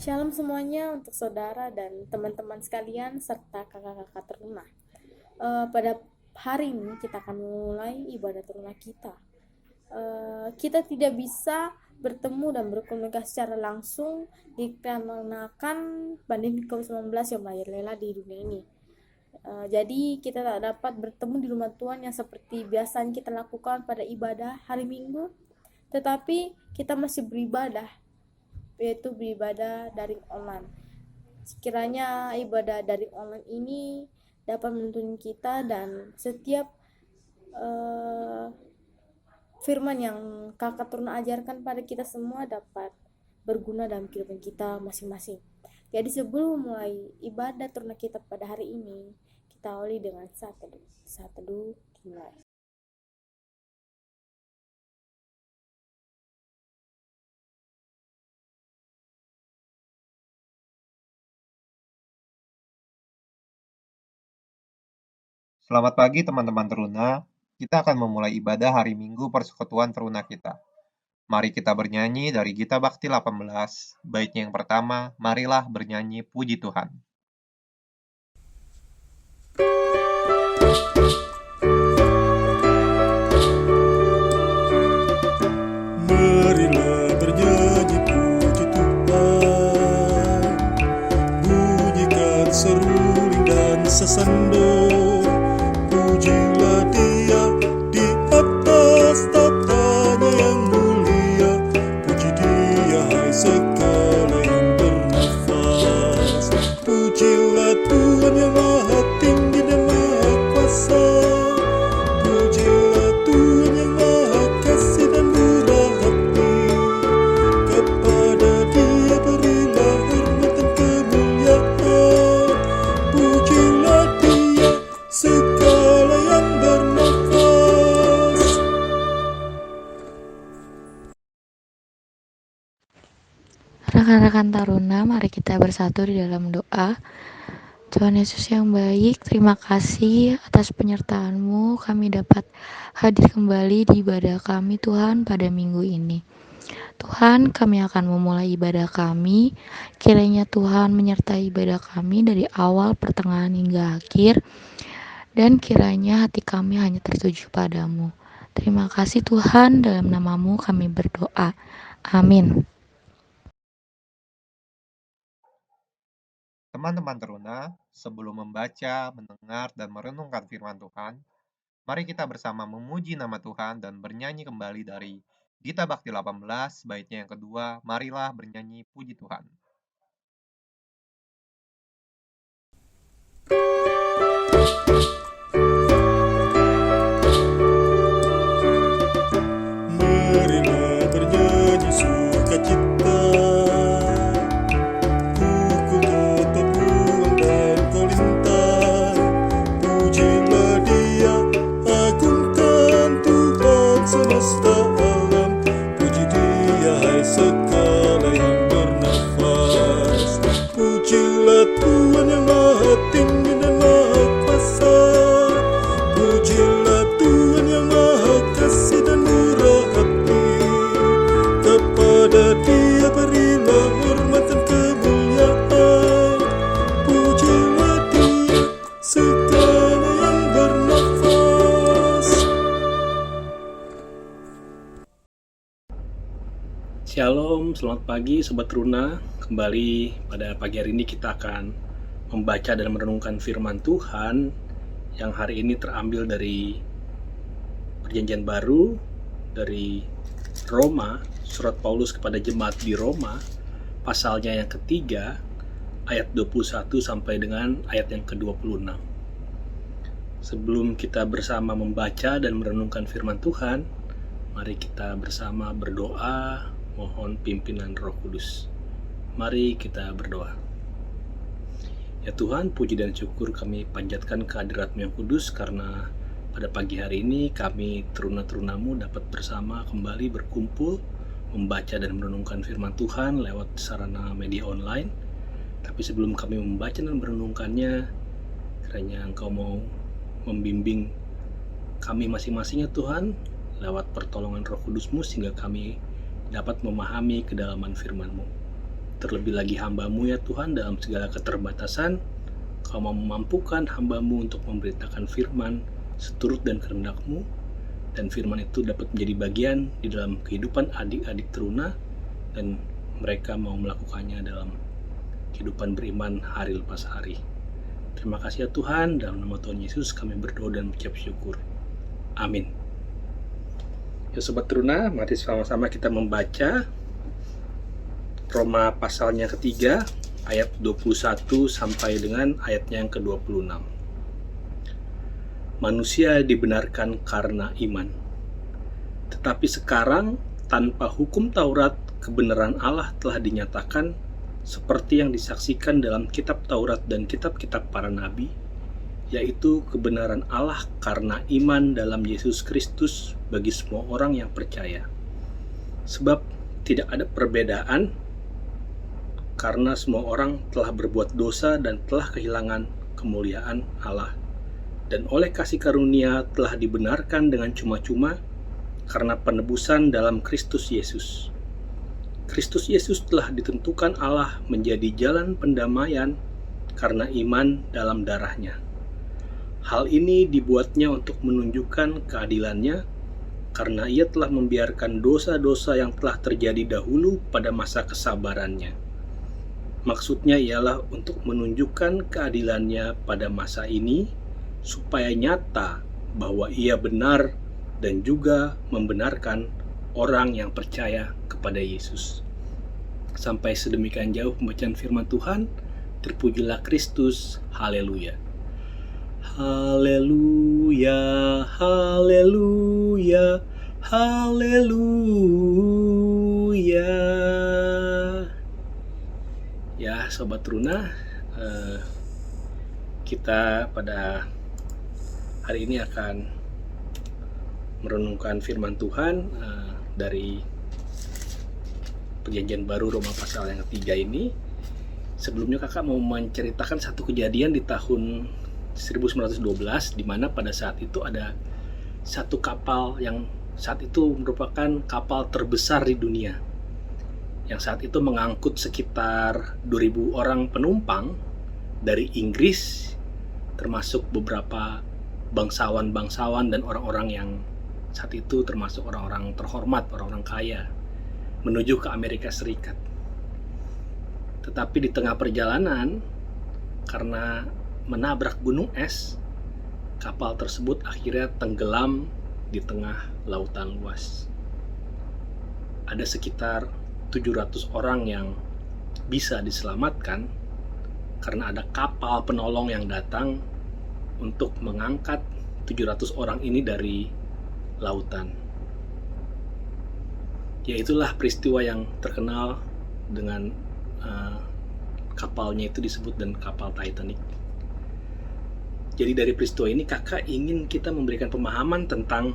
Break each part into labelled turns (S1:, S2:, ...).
S1: Shalom semuanya untuk saudara dan teman-teman sekalian serta kakak-kakak teruna. Pada hari ini kita akan memulai ibadah teruna kita. Kita tidak bisa bertemu dan berkomunikasi secara langsung dikarenakan pandemi COVID-19 yang merajalela di dunia ini. Jadi kita tak dapat bertemu di rumah Tuhan yang seperti biasanya kita lakukan pada ibadah hari Minggu, tetapi kita masih beribadah, yaitu beribadah daring online. Sekiranya ibadah daring online ini dapat menuntun kita dan setiap firman yang kakak Turna ajarkan pada kita semua dapat berguna dalam kehidupan kita masing-masing. Jadi sebelum mulai ibadah Turna kita pada hari ini, kita awali dengan saat teduh. Saat teduh dimulai.
S2: Selamat pagi teman-teman teruna. Kita akan memulai ibadah hari Minggu Persekutuan Teruna kita. Mari kita bernyanyi dari Gita Bakti 18. Baitnya yang pertama, marilah bernyanyi puji Tuhan.
S3: Marilah bernyanyi puji Tuhan, bunyikan seruling dan sesando. Pujilah Dia di atas tahtanya yang mulia. Puji Dia hai segala yang bernafas. Pujilah Tuhan yang maha tinggi dan maha kuasa. Pujilah Tuhan yang maha kasih dan murah hati. Kepada Dia berilah hormat dan kemuliaan. Pujilah Dia segala yang bernafas.
S4: Rekan-rekan Taruna, mari kita bersatu di dalam doa. Tuhan Yesus yang baik, terima kasih atas penyertaan-Mu. Kami dapat hadir kembali di ibadah kami Tuhan pada minggu ini. Tuhan, kami akan memulai ibadah kami. Kiranya Tuhan menyertai ibadah kami dari awal, pertengahan hingga akhir. Dan kiranya hati kami hanya tertuju padamu. Terima kasih Tuhan, dalam nama-Mu kami berdoa. Amin.
S2: Teman-teman teruna, sebelum membaca, mendengar, dan merenungkan firman Tuhan, mari kita bersama memuji nama Tuhan dan bernyanyi kembali dari Gita Bakti 18, baitnya yang kedua, marilah bernyanyi puji Tuhan.
S3: Marilah bernyanyi sukacita, pukul otot buang dan kolintang. Pujilah Dia, agungkan Tuhan semesta alam. Puji Dia hai segala yang bernafas. Pujilah Tuhan yang maha tinggi dan maha kuasa. Pujilah Tuhan yang maha kasih dan murah hati. Kepada Dia berilah hormat dan kemuliaan. Pujilah Dia segala yang bernafas.
S5: Shalom, selamat pagi Sobat Runa. Kembali pada pagi hari ini kita akan membaca dan merenungkan firman Tuhan yang hari ini terambil dari Perjanjian Baru, dari Roma, surat Paulus kepada jemaat di Roma, pasalnya yang ketiga, ayat 21 sampai dengan ayat yang ke-26. Sebelum kita bersama membaca dan merenungkan firman Tuhan, mari kita bersama berdoa, mohon pimpinan Roh Kudus. Mari kita berdoa. Ya Tuhan, puji dan syukur kami panjatkan kehadirat-Mu yang kudus, karena pada pagi hari ini kami teruna-terunamu dapat bersama kembali berkumpul, membaca dan merenungkan firman Tuhan lewat sarana media online. Tapi sebelum kami membaca dan merenungkannya, kiranya Engkau mau membimbing kami masing-masing ya Tuhan, lewat pertolongan Roh Kudus-Mu, sehingga kami dapat memahami kedalaman firman-Mu. terlebih lagi hamba-Mu ya Tuhan, dalam segala keterbatasan, Kau mau memampukan hamba-Mu untuk memberitakan firman seturut dan kehendak-Mu, dan firman itu dapat menjadi bagian di dalam kehidupan adik-adik teruna, dan mereka mau melakukannya dalam kehidupan beriman hari lepas hari. Terima kasih ya Tuhan, dalam nama Tuhan Yesus kami berdoa dan mengucap syukur. Amin. Ya Sobat Teruna, mari sama-sama kita membaca Roma pasalnya ketiga, ayat 21 sampai dengan ayatnya yang ke-26. Manusia dibenarkan karena iman. Tetapi sekarang tanpa hukum Taurat, kebenaran Allah telah dinyatakan seperti yang disaksikan dalam kitab Taurat dan kitab-kitab para nabi, yaitu kebenaran Allah karena iman dalam Yesus Kristus bagi semua orang yang percaya. Sebab tidak ada perbedaan, karena semua orang telah berbuat dosa dan telah kehilangan kemuliaan Allah, dan oleh kasih karunia telah dibenarkan dengan cuma-cuma karena penebusan dalam Kristus Yesus. Kristus Yesus telah ditentukan Allah menjadi jalan pendamaian karena iman dalam darahnya. Hal ini dibuatnya untuk menunjukkan keadilannya, karena ia telah membiarkan dosa-dosa yang telah terjadi dahulu pada masa kesabarannya. Maksudnya ialah untuk menunjukkan keadilannya pada masa ini, supaya nyata bahwa ia benar dan juga membenarkan orang yang percaya kepada Yesus. Sampai sedemikian jauh pembacaan firman Tuhan. Terpujilah Kristus. Haleluya. Haleluya, haleluya, haleluya. Ya Sobat Teruna, kita pada hari ini akan merenungkan firman Tuhan dari Perjanjian Baru Roma pasal yang ketiga ini. Sebelumnya kakak mau menceritakan satu kejadian di tahun 1912, di mana pada saat itu ada satu kapal yang saat itu merupakan kapal terbesar di dunia, yang saat itu mengangkut sekitar 2.000 orang penumpang dari Inggris, termasuk beberapa bangsawan-bangsawan dan orang-orang yang saat itu termasuk orang-orang terhormat, orang-orang kaya, menuju ke Amerika Serikat. Tetapi di tengah perjalanan, karena menabrak gunung es, kapal tersebut akhirnya tenggelam di tengah lautan luas. Ada sekitar 700 orang yang bisa diselamatkan karena ada kapal penolong yang datang untuk mengangkat 700 orang ini dari lautan. Yaitulah peristiwa yang terkenal dengan kapalnya itu disebut dan kapal Titanic. Jadi dari peristiwa ini kakak ingin kita memberikan pemahaman tentang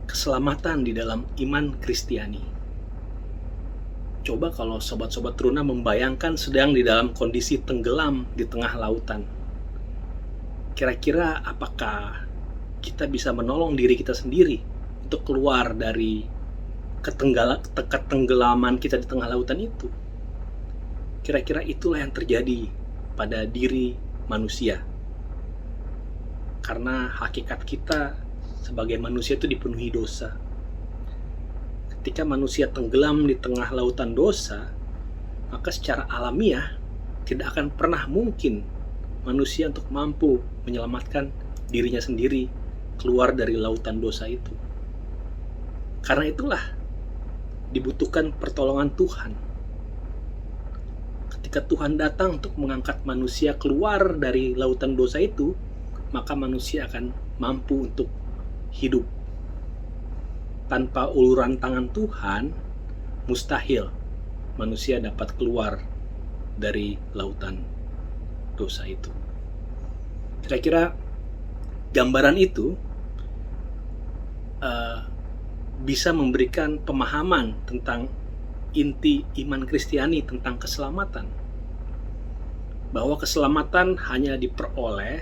S5: keselamatan di dalam iman Kristiani. Coba kalau sobat-sobat Teruna membayangkan sedang di dalam kondisi tenggelam di tengah lautan. Kira-kira apakah kita bisa menolong diri kita sendiri untuk keluar dari ketenggelaman kita di tengah lautan itu? Kira-kira itulah yang terjadi pada diri manusia. Karena hakikat kita sebagai manusia itu dipenuhi dosa. Ketika manusia tenggelam di tengah lautan dosa, maka secara alamiah tidak akan pernah mungkin manusia untuk mampu menyelamatkan dirinya sendiri keluar dari lautan dosa itu. Karena itulah dibutuhkan pertolongan Tuhan. Ketika Tuhan datang untuk mengangkat manusia keluar dari lautan dosa itu, maka manusia akan mampu untuk hidup. Tanpa uluran tangan Tuhan, mustahil manusia dapat keluar dari lautan dosa itu. Kira-kira gambaran itu bisa memberikan pemahaman tentang inti iman Kristiani tentang keselamatan. Bahwa keselamatan hanya diperoleh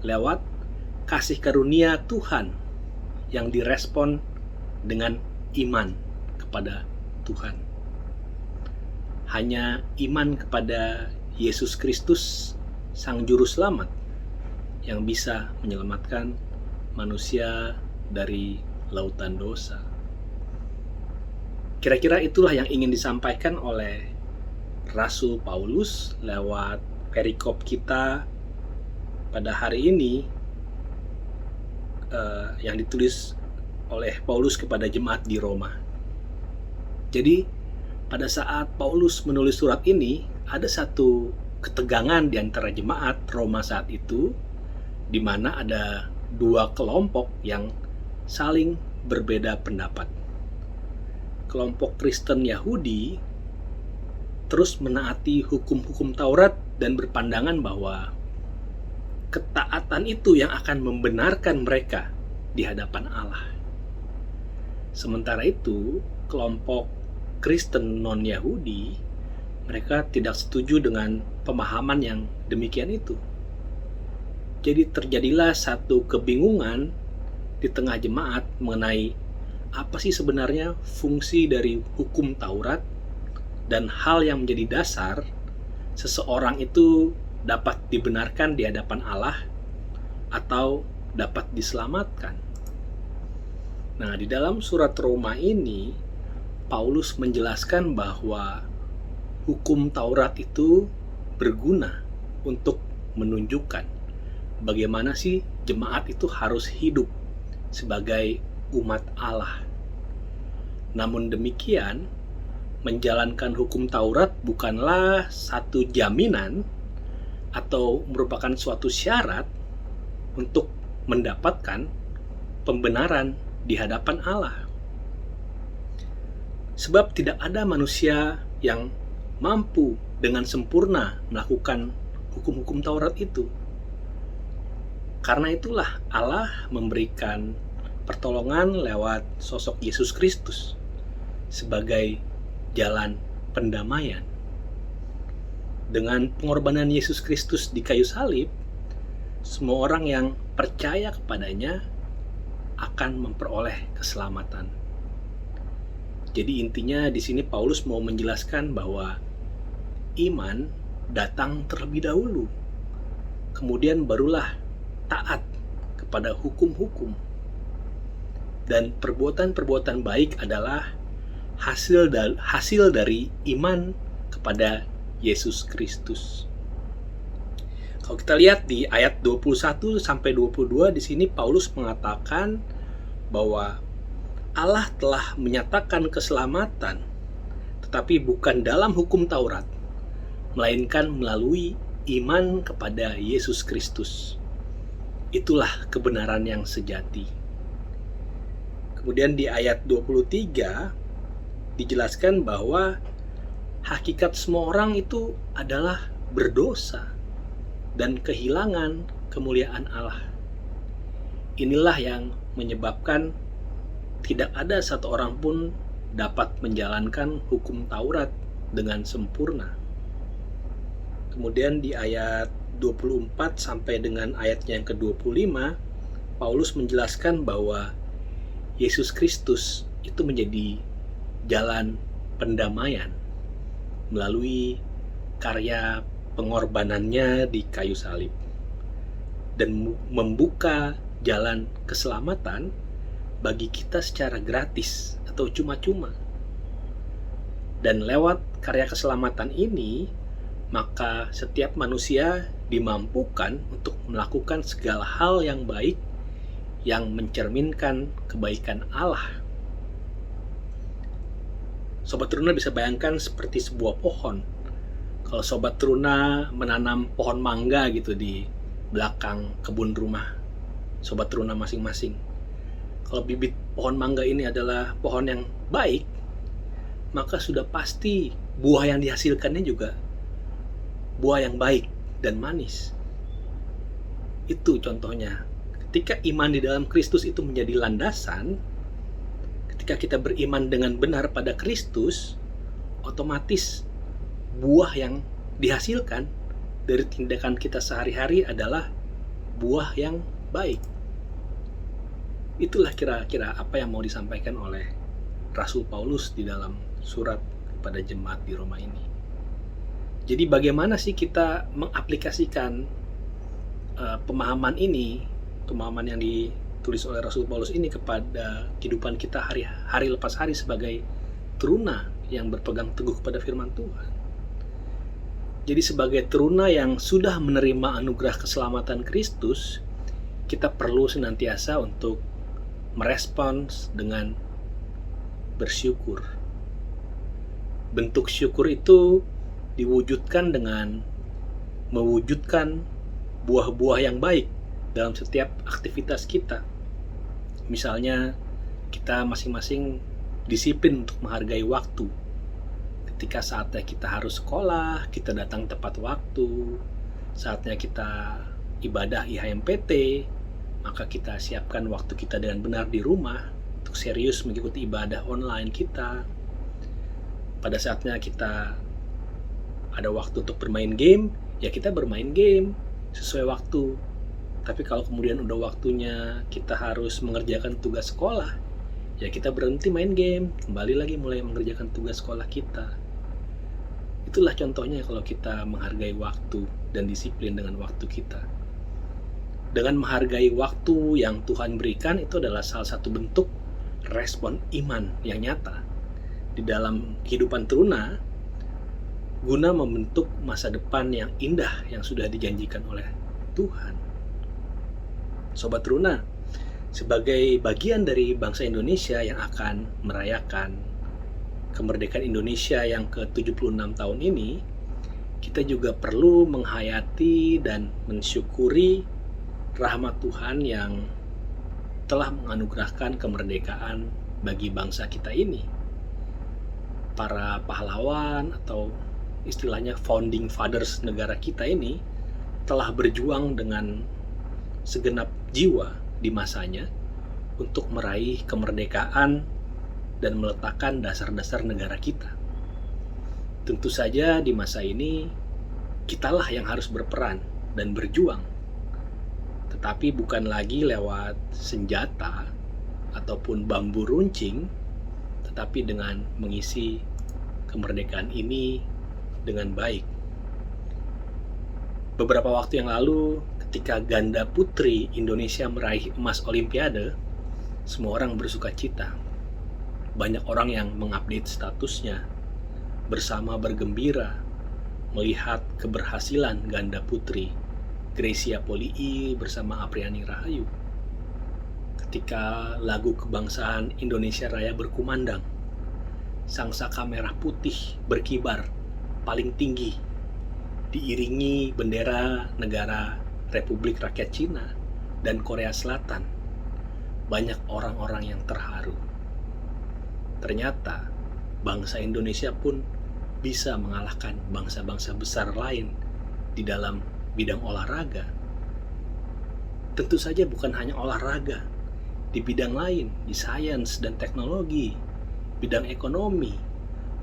S5: lewat kasih karunia Tuhan yang direspon dengan iman kepada Tuhan. hanya iman kepada Yesus Kristus, Sang Juru Selamat, yang bisa menyelamatkan manusia dari lautan dosa. Kira-kira itulah yang ingin disampaikan oleh Rasul Paulus lewat perikop kita pada hari ini, yang ditulis oleh Paulus kepada jemaat di Roma. Jadi pada saat Paulus menulis surat ini, ada satu ketegangan di antara jemaat Roma saat itu, di mana ada dua kelompok yang saling berbeda pendapat. Kelompok Kristen Yahudi terus menaati hukum-hukum Taurat dan berpandangan bahwa ketaatan itu yang akan membenarkan mereka di hadapan Allah. Sementara itu, kelompok Kristen non-Yahudi, mereka tidak setuju dengan pemahaman yang demikian itu. Jadi terjadilah satu kebingungan di tengah jemaat mengenai apa sih sebenarnya fungsi dari hukum Taurat dan hal yang menjadi dasar seseorang itu dapat dibenarkan di hadapan Allah atau dapat diselamatkan. Nah, di dalam surat Roma ini Paulus menjelaskan bahwa hukum Taurat itu berguna untuk menunjukkan bagaimana sih jemaat itu harus hidup sebagai umat Allah. Namun demikian, menjalankan hukum Taurat bukanlah satu jaminan atau merupakan suatu syarat untuk mendapatkan pembenaran di hadapan Allah. Sebab tidak ada manusia yang mampu dengan sempurna melakukan hukum-hukum Taurat itu. Karena itulah Allah memberikan pertolongan lewat sosok Yesus Kristus sebagai jalan pendamaian. Dengan pengorbanan Yesus Kristus di kayu salib, semua orang yang percaya kepadanya akan memperoleh keselamatan. Jadi intinya di sini Paulus mau menjelaskan bahwa iman datang terlebih dahulu, kemudian barulah taat kepada hukum-hukum. Dan perbuatan-perbuatan baik adalah hasil dari iman kepada Yesus Kristus. Kalau kita lihat di ayat 21 sampai 22 di sini Paulus mengatakan bahwa Allah telah menyatakan keselamatan, tetapi bukan dalam hukum Taurat, melainkan melalui iman kepada Yesus Kristus. Itulah kebenaran yang sejati. Kemudian di ayat 23 dijelaskan bahwa hakikat semua orang itu adalah berdosa dan kehilangan kemuliaan Allah. Inilah yang menyebabkan tidak ada satu orang pun dapat menjalankan hukum Taurat dengan sempurna. Kemudian di ayat 24 sampai dengan ayatnya yang ke-25, Paulus menjelaskan bahwa Yesus Kristus itu menjadi jalan pendamaian melalui karya pengorbanannya di kayu salib dan membuka jalan keselamatan bagi kita secara gratis atau cuma-cuma. Dan lewat karya keselamatan ini, maka setiap manusia dimampukan untuk melakukan segala hal yang baik yang mencerminkan kebaikan Allah. Sobat Teruna bisa bayangkan seperti sebuah pohon. Kalau Sobat Teruna menanam pohon mangga gitu di belakang kebun rumah Sobat Teruna masing-masing. Kalau bibit pohon mangga ini adalah pohon yang baik, maka sudah pasti buah yang dihasilkannya juga buah yang baik dan manis. Itu contohnya. Ketika iman di dalam Kristus itu menjadi landasan, ketika kita beriman dengan benar pada Kristus, otomatis buah yang dihasilkan dari tindakan kita sehari-hari adalah buah yang baik. Itulah kira-kira apa yang mau disampaikan oleh Rasul Paulus di dalam surat kepada jemaat di Roma ini. Jadi bagaimana sih kita mengaplikasikan pemahaman yang ditulis oleh Rasul Paulus ini kepada kehidupan kita hari lepas hari sebagai teruna yang berpegang teguh kepada firman Tuhan. Jadi sebagai teruna yang sudah menerima anugerah keselamatan Kristus, kita perlu senantiasa untuk merespons dengan bersyukur. Bentuk syukur itu diwujudkan dengan mewujudkan buah-buah yang baik dalam setiap aktivitas kita. Misalnya, kita masing-masing disiplin untuk menghargai waktu. Ketika saatnya kita harus sekolah, kita datang tepat waktu. Saatnya kita ibadah IHMPT, maka kita siapkan waktu kita dengan benar di rumah untuk serius mengikuti ibadah online kita. Pada saatnya kita ada waktu untuk bermain game, ya kita bermain game sesuai waktu. Tapi kalau kemudian udah waktunya kita harus mengerjakan tugas sekolah, ya kita berhenti main game, kembali lagi mulai mengerjakan tugas sekolah kita. Itulah contohnya kalau kita menghargai waktu dan disiplin dengan waktu kita. Dengan menghargai waktu yang Tuhan berikan, itu adalah salah satu bentuk respon iman yang nyata di dalam kehidupan teruna, guna membentuk masa depan yang indah yang sudah dijanjikan oleh Tuhan. Sobat Teruna, sebagai bagian dari bangsa Indonesia yang akan merayakan kemerdekaan Indonesia yang ke-76 tahun ini, kita juga perlu menghayati dan mensyukuri rahmat Tuhan yang telah menganugerahkan kemerdekaan bagi bangsa kita ini. Para pahlawan atau istilahnya founding fathers negara kita ini telah berjuang dengan segenap jiwa di masanya untuk meraih kemerdekaan dan meletakkan dasar-dasar negara kita. Tentu saja di masa ini kitalah yang harus berperan dan berjuang, tetapi bukan lagi lewat senjata ataupun bambu runcing, tetapi dengan mengisi kemerdekaan ini dengan baik. Beberapa waktu yang lalu, ketika ganda putri Indonesia meraih emas Olimpiade, semua orang bersuka cita. Banyak orang yang mengupdate statusnya, bersama bergembira melihat keberhasilan ganda putri Grecia Polii bersama Apriani Rahayu. Ketika lagu kebangsaan Indonesia Raya berkumandang, sang saka merah putih berkibar paling tinggi, diiringi bendera negara Republik Rakyat Cina dan Korea Selatan. Banyak orang-orang yang terharu. Ternyata bangsa Indonesia pun bisa mengalahkan bangsa-bangsa besar lain di dalam bidang olahraga. Tentu saja bukan hanya olahraga, di bidang lain, di sains dan teknologi, bidang ekonomi,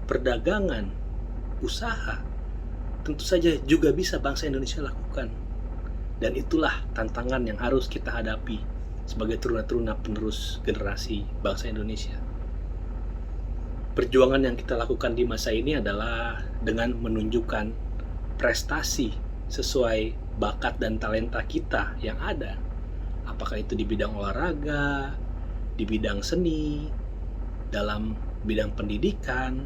S5: perdagangan, usaha, tentu saja juga bisa bangsa Indonesia lakukan. Dan itulah tantangan yang harus kita hadapi sebagai teruna-teruna penerus generasi bangsa Indonesia. Perjuangan yang kita lakukan di masa ini adalah dengan menunjukkan prestasi sesuai bakat dan talenta kita yang ada. Apakah itu di bidang olahraga, di bidang seni, dalam bidang pendidikan,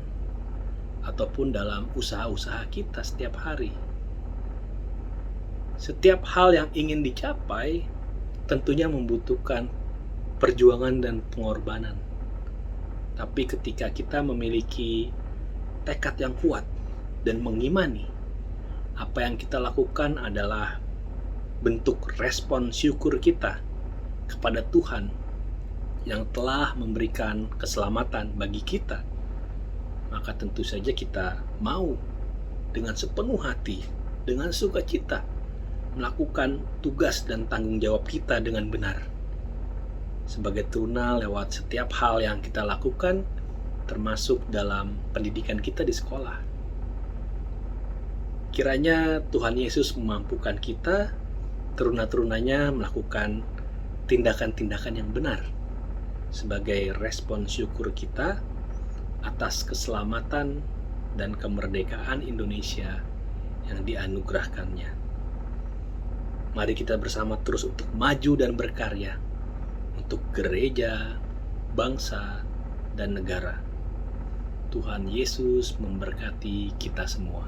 S5: ataupun dalam usaha-usaha kita setiap hari. Setiap hal yang ingin dicapai tentunya membutuhkan perjuangan dan pengorbanan. Tapi ketika kita memiliki tekad yang kuat dan mengimani, apa yang kita lakukan adalah bentuk respon syukur kita kepada Tuhan yang telah memberikan keselamatan bagi kita, maka tentu saja kita mau dengan sepenuh hati, dengan sukacita melakukan tugas dan tanggung jawab kita dengan benar. Sebagai teruna lewat setiap hal yang kita lakukan, termasuk dalam pendidikan kita di sekolah. Kiranya Tuhan Yesus memampukan kita, teruna-terunanya, melakukan tindakan-tindakan yang benar sebagai respon syukur kita atas keselamatan dan kemerdekaan Indonesia yang dianugerahkannya. Mari kita bersama terus untuk maju dan berkarya untuk gereja, bangsa, dan negara. Tuhan Yesus memberkati kita semua.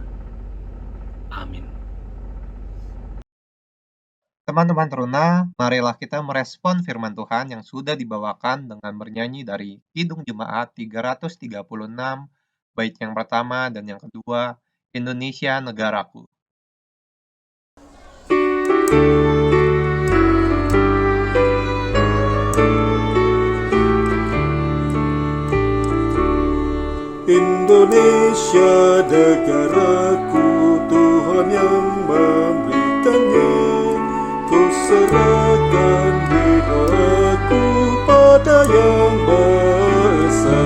S5: Amin.
S2: Teman-teman teruna, marilah kita merespon firman Tuhan yang sudah dibawakan dengan bernyanyi dari Kidung Jemaat 336, bait yang pertama dan yang kedua, Indonesia Negaraku.
S3: Indonesia negaraku, Tuhan yang memberikannya. Ku serahkan doaku pada Yang Maha Esa.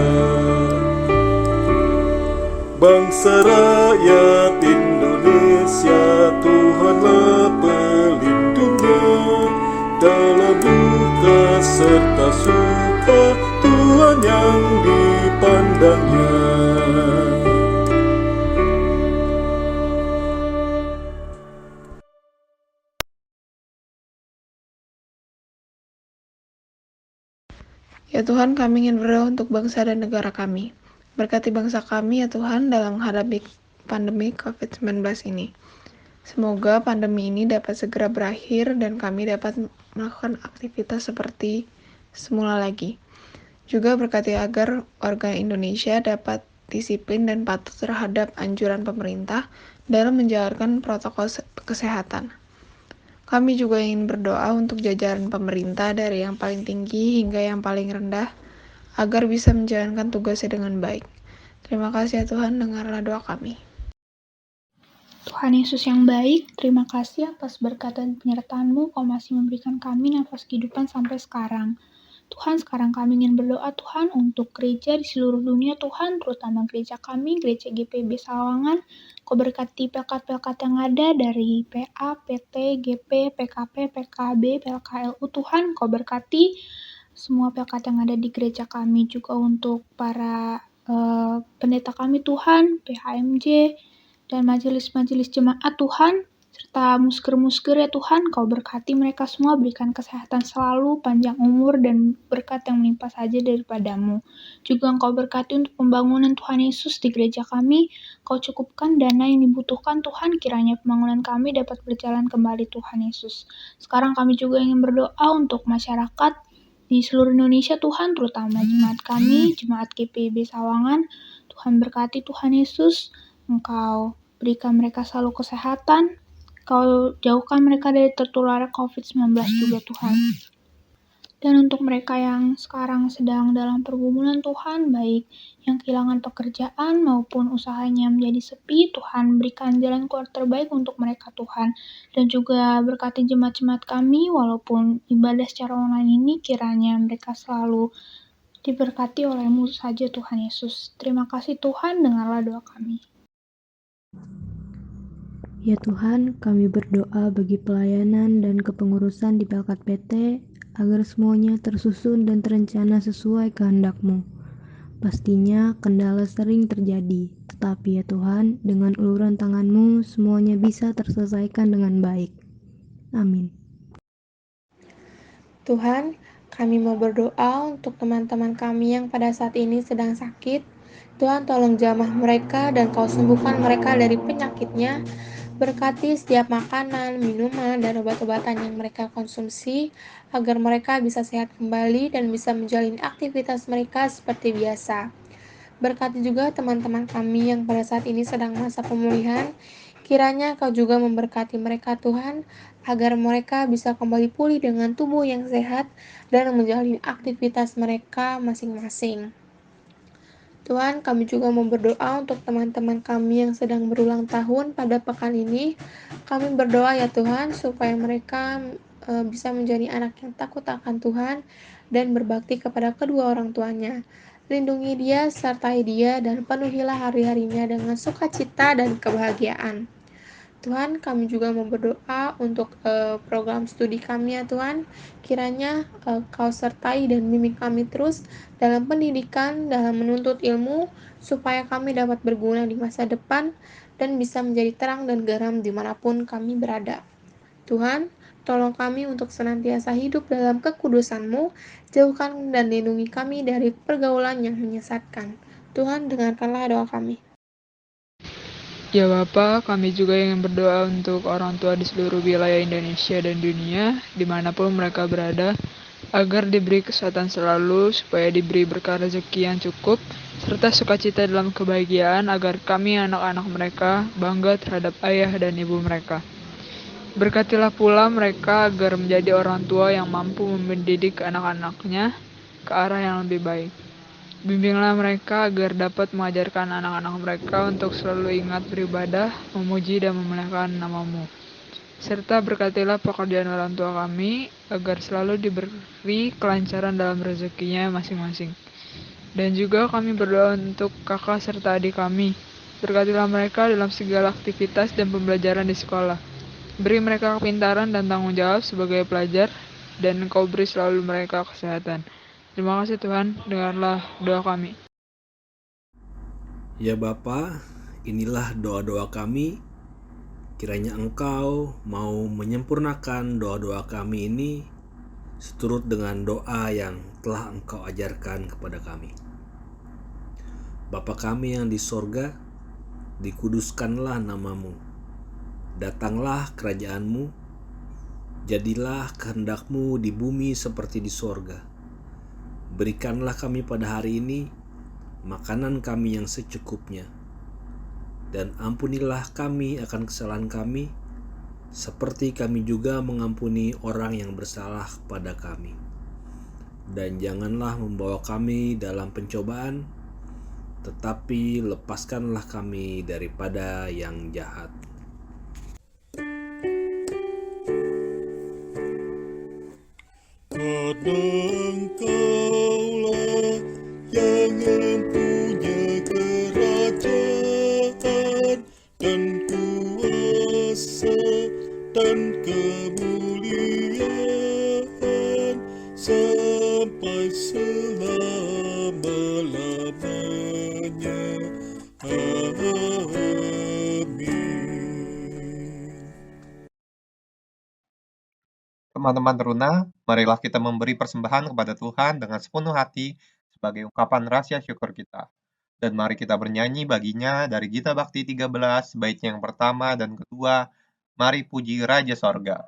S3: Bangsa rakyat Indonesia, Tuhanlah pelindungnya. Dalam duka serta suka, Tuhan yang dipandangnya.
S6: Ya Tuhan, kami ingin berdoa untuk bangsa dan negara kami. Berkati bangsa kami ya Tuhan dalam menghadapi pandemi COVID-19 ini. Semoga pandemi ini dapat segera berakhir dan kami dapat melakukan aktivitas seperti semula lagi. Juga berkati agar warga Indonesia dapat disiplin dan patuh terhadap anjuran pemerintah dalam menjalankan protokol kesehatan. Kami juga ingin berdoa untuk jajaran pemerintah dari yang paling tinggi hingga yang paling rendah, agar bisa menjalankan tugasnya dengan baik. Terima kasih ya Tuhan, dengarlah doa kami.
S7: Tuhan Yesus yang baik, terima kasih atas berkat dan penyertaan-Mu, Kau masih memberikan kami nafas kehidupan sampai sekarang. Tuhan, sekarang kami ingin berdoa Tuhan untuk gereja di seluruh dunia Tuhan, terutama gereja kami, gereja GPB Sawangan. Kau berkati pelkat-pelkat yang ada dari PA, PT, GP, PKP, PKB, PLKLU Tuhan. Kau berkati semua pelkat yang ada di gereja kami, juga untuk para pendeta kami Tuhan, PHMJ, dan majelis-majelis jemaat Tuhan, serta musker-musker ya Tuhan, Kau berkati mereka semua, berikan kesehatan selalu, panjang umur, dan berkat yang menimpa saja daripada-Mu. Juga Engkau berkati untuk pembangunan Tuhan Yesus di gereja kami, Kau cukupkan dana yang dibutuhkan Tuhan, kiranya pembangunan kami dapat berjalan kembali Tuhan Yesus. Sekarang kami juga ingin berdoa untuk masyarakat di seluruh Indonesia Tuhan, terutama jemaat kami, jemaat GPB Sawangan. Tuhan berkati Tuhan Yesus, Engkau berikan mereka selalu kesehatan, Kau jauhkan mereka dari tertular COVID-19 juga Tuhan. Dan untuk mereka yang sekarang sedang dalam pergumulan Tuhan, baik yang kehilangan pekerjaan maupun usahanya menjadi sepi, Tuhan berikan jalan keluar terbaik untuk mereka Tuhan. Dan juga berkati jemaat-jemaat kami, walaupun ibadah secara online ini kiranya mereka selalu diberkati oleh-Mu saja Tuhan Yesus. Terima kasih Tuhan, dengarlah doa kami.
S4: Ya Tuhan, kami berdoa bagi pelayanan dan kepengurusan di Pelkat PT, agar semuanya tersusun dan terencana sesuai kehendak-Mu. Pastinya kendala sering terjadi, tetapi ya Tuhan, dengan uluran tangan-Mu semuanya bisa terselesaikan dengan baik. Amin.
S6: Tuhan, kami mau berdoa untuk teman-teman kami yang pada saat ini sedang sakit. Tuhan, tolong jamah mereka dan Kau sembuhkan mereka dari penyakitnya. Berkati setiap makanan, minuman, dan obat-obatan yang mereka konsumsi, agar mereka bisa sehat kembali dan bisa menjalani aktivitas mereka seperti biasa. Berkati juga teman-teman kami yang pada saat ini sedang masa pemulihan, kiranya Kau juga memberkati mereka Tuhan, agar mereka bisa kembali pulih dengan tubuh yang sehat dan menjalani aktivitas mereka masing-masing. Tuhan, kami juga mau berdoa untuk teman-teman kami yang sedang berulang tahun pada pekan ini. Kami berdoa ya Tuhan, supaya mereka bisa menjadi anak yang takut akan Tuhan dan berbakti kepada kedua orang tuanya. Lindungi dia, sertai dia, dan penuhilah hari-harinya dengan sukacita dan kebahagiaan. Tuhan, kami juga mau berdoa untuk program studi kami ya Tuhan. Kiranya Kau sertai dan bimbing kami terus dalam pendidikan, dalam menuntut ilmu, supaya kami dapat berguna di masa depan dan bisa menjadi terang dan garam dimanapun kami berada. Tuhan, tolong kami untuk senantiasa hidup dalam kekudusan-Mu, jauhkan dan lindungi kami dari pergaulan yang menyesatkan. Tuhan, dengarkanlah doa kami.
S8: Ya Bapa, kami juga ingin berdoa untuk orang tua di seluruh wilayah Indonesia dan dunia, dimanapun mereka berada, agar diberi kesehatan selalu, supaya diberi berkah rezeki yang cukup, serta sukacita dalam kebahagiaan, agar kami anak-anak mereka bangga terhadap ayah dan ibu mereka. Berkatilah pula mereka agar menjadi orang tua yang mampu mendidik anak-anaknya ke arah yang lebih baik. Bimbinglah mereka agar dapat mengajarkan anak-anak mereka untuk selalu ingat beribadah, memuji dan memuliakan nama-Mu. Serta berkatilah pekerjaan orang tua kami, agar selalu diberi kelancaran dalam rezekinya masing-masing. Dan juga kami berdoa untuk kakak serta adik kami. Berkatilah mereka dalam segala aktivitas dan pembelajaran di sekolah. Beri mereka kepintaran dan tanggung jawab sebagai pelajar, dan Engkau beri selalu mereka kesehatan. Terima kasih Tuhan, dengarlah doa kami.
S5: Ya Bapa, inilah doa-doa kami. Kiranya Engkau mau menyempurnakan doa-doa kami ini seturut dengan doa yang telah Engkau ajarkan kepada kami. Bapa kami yang di sorga, dikuduskanlah nama-Mu. Datanglah kerajaan-Mu, jadilah kehendak-Mu di bumi seperti di sorga. Berikanlah kami pada hari ini makanan kami yang secukupnya. Dan ampunilah kami akan kesalahan kami, seperti kami juga mengampuni orang yang bersalah kepada kami. Dan janganlah membawa kami dalam pencobaan, tetapi lepaskanlah kami daripada yang jahat.
S3: Karena Engkaulah yang mempunyai kerajaan dan kuasa dan kemuliaan sampai selama-lamanya.
S2: Teman-teman teruna, marilah kita memberi persembahan kepada Tuhan dengan sepenuh hati sebagai ungkapan rasa syukur kita. Dan mari kita bernyanyi baginya dari Gita Bakti 13, baitnya yang pertama dan kedua, Mari Puji Raja Sorga.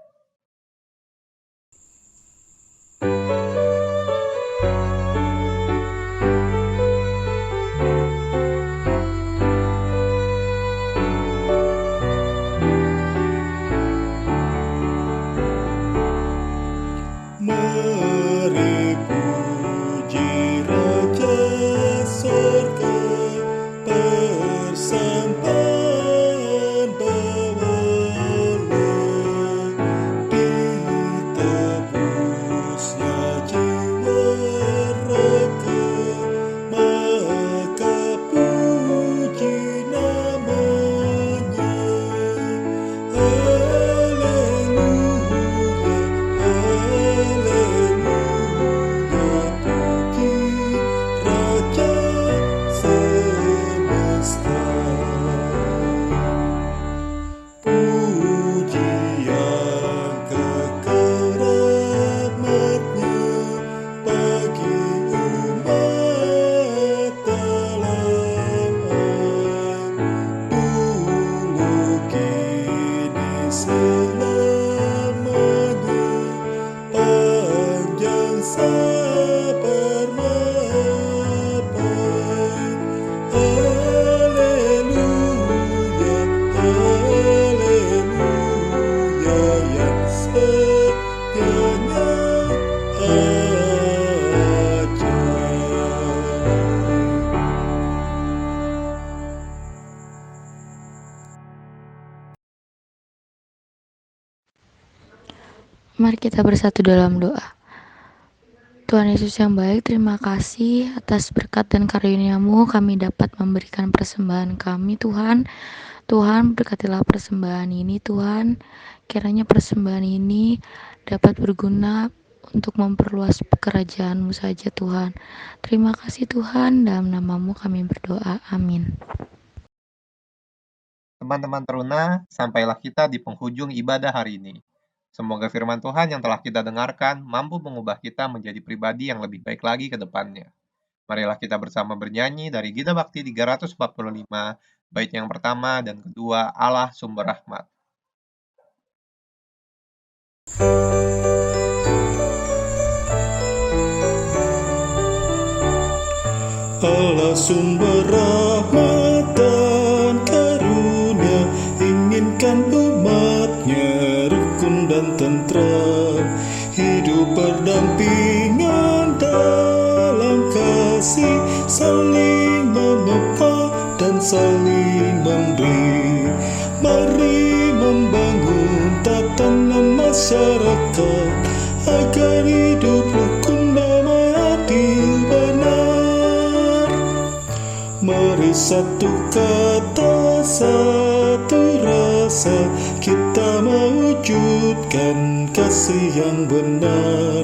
S3: Mari puji Raja Sorga, persembahan bawalah, ditebusnya jiwa raga, maka puji namanya.
S4: Mari kita bersatu dalam doa. Tuhan Yesus yang baik, terima kasih atas berkat dan karunia-Mu kami dapat memberikan persembahan kami Tuhan. Tuhan, berkatilah persembahan ini, Tuhan. Kiranya persembahan ini dapat berguna untuk memperluas kerajaan-Mu saja, Tuhan. Terima kasih, Tuhan. Dalam nama-Mu kami berdoa. Amin.
S2: Teman-teman teruna, sampailah kita di penghujung ibadah hari ini. Semoga firman Tuhan yang telah kita dengarkan mampu mengubah kita menjadi pribadi yang lebih baik lagi ke depannya. Marilah kita bersama bernyanyi dari Gita Bakti 345, bait yang pertama dan kedua, Allah Sumber Rahmat.
S3: Allah sumber rahmat dan karunia, inginkan umatnya rukun dan tentram, hidup berdampingan dalam kasih, saling menopang dan saling memberi. Mari membangun tatanan masyarakat agar hidup rukun, damai, adil, benar. Mari satu kata, satu rasa, kita mewujudkan kasih yang benar.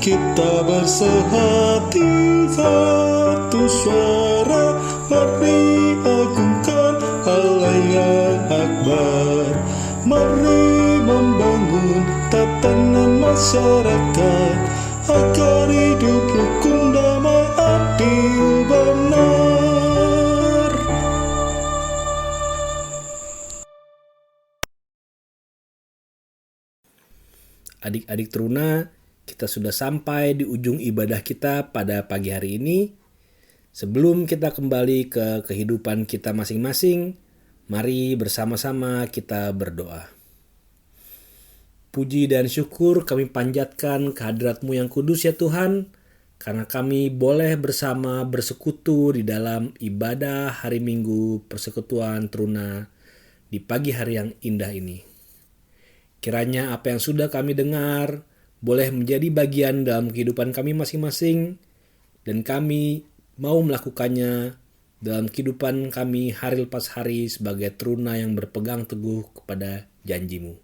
S3: Kita bersehati, satu suara, mari agungkan Allah yang akbar. Mari membangun tatanan masyarakat agar hidup rukun, damai, adil, benar.
S5: Adik-adik teruna, kita sudah sampai di ujung ibadah kita pada pagi hari ini. Sebelum kita kembali ke kehidupan kita masing-masing, mari bersama-sama kita berdoa. Puji dan syukur kami panjatkan kehadirat-Mu yang kudus ya Tuhan, karena kami boleh bersama bersekutu di dalam ibadah hari Minggu Persekutuan Teruna di pagi hari yang indah ini. Kiranya apa yang sudah kami dengar boleh menjadi bagian dalam kehidupan kami masing-masing, dan kami mau melakukannya dalam kehidupan kami hari lepas hari sebagai teruna yang berpegang teguh kepada janji-Mu.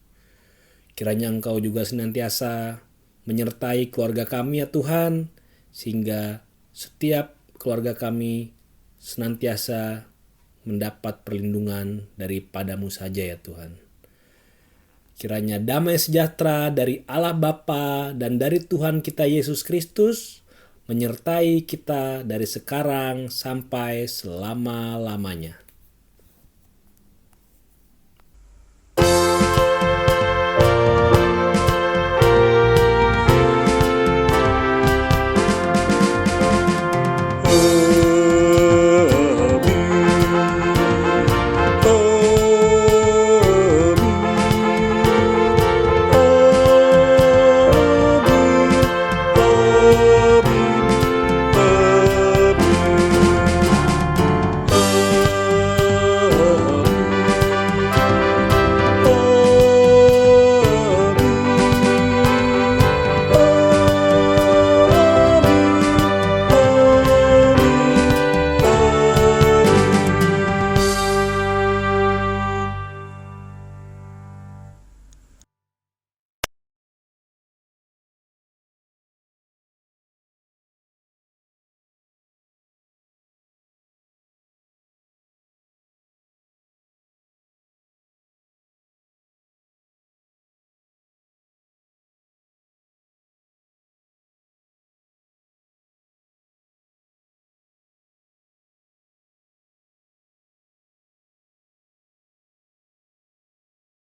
S5: Kiranya Engkau juga senantiasa menyertai keluarga kami ya Tuhan, sehingga setiap keluarga kami senantiasa mendapat perlindungan daripada-Mu saja ya Tuhan. Kiranya damai sejahtera dari Allah Bapa dan dari Tuhan kita Yesus Kristus menyertai kita dari sekarang sampai selama-lamanya.